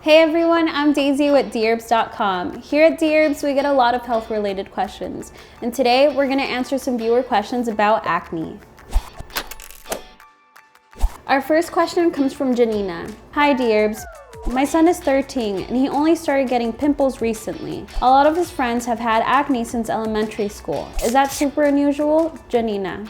Hey everyone, I'm Daisy with Dherbs.com. Here at Dherbs, we get a lot of health-related questions, and today we're going to answer some viewer questions about acne. Our first question comes from Janina. Hi Dherbs. My son is 13 and he only started getting pimples recently. A lot of his friends have had acne since elementary school. Is that super unusual? Janina,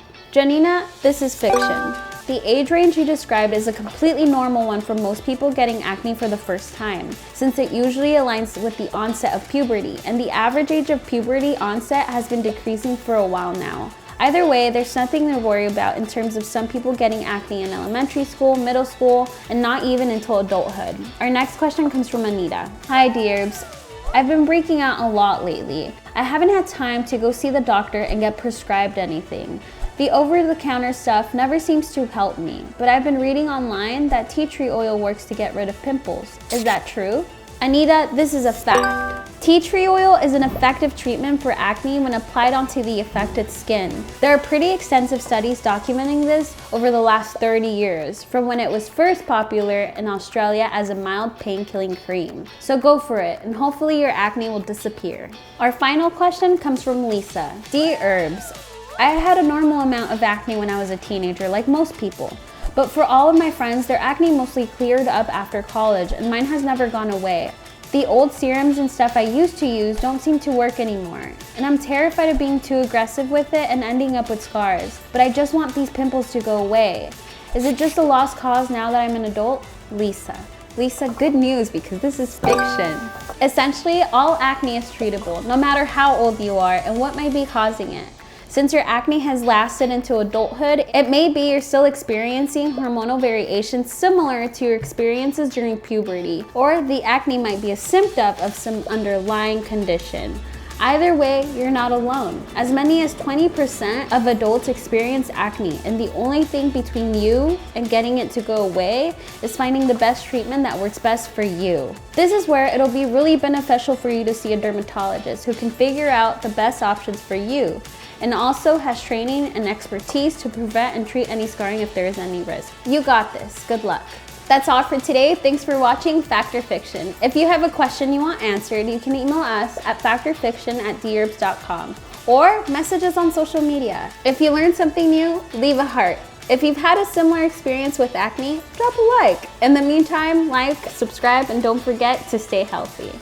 this is fiction. The age range you described is a completely normal one for most people getting acne for the first time, since it usually aligns with the onset of puberty, and the average age of puberty onset has been decreasing for a while now. Either way, there's nothing to worry about in terms of some people getting acne in elementary school, middle school, and not even until adulthood. Our next question comes from Anita. Hi Dherbs. I've been breaking out a lot lately. I haven't had time to go see the doctor and get prescribed anything. The over-the-counter stuff never seems to help me, but I've been reading online that tea tree oil works to get rid of pimples. Is that true? Anita, this is a fact. Tea tree oil is an effective treatment for acne when applied onto the affected skin. There are pretty extensive studies documenting this over the last 30 years, from when it was first popular in Australia as a mild pain-killing cream. So go for it, and hopefully your acne will disappear. Our final question comes from Lisa. Dear Herbs, I had a normal amount of acne when I was a teenager, like most people. But for all of my friends, their acne mostly cleared up after college, and mine has never gone away. The old serums and stuff I used to use don't seem to work anymore, and I'm terrified of being too aggressive with it and ending up with scars. But I just want these pimples to go away. Is it just a lost cause now that I'm an adult? Lisa, good news, because this is fiction. Essentially, all acne is treatable, no matter how old you are and what may be causing it. Since your acne has lasted into adulthood, it may be you're still experiencing hormonal variations similar to your experiences during puberty, or the acne might be a symptom of some underlying condition. Either way, you're not alone. As many as 20% of adults experience acne, and the only thing between you and getting it to go away is finding the best treatment that works best for you. This is where it'll be really beneficial for you to see a dermatologist who can figure out the best options for you, and also has training and expertise to prevent and treat any scarring if there is any risk. You got this. Good luck. That's all for today. Thanks for watching Fact or Fiction. If you have a question you want answered, you can email us at factorfiction@dherbs.com or message us on social media. If you learned something new, leave a heart. If you've had a similar experience with acne, drop a like. In the meantime, like, subscribe, and don't forget to stay healthy.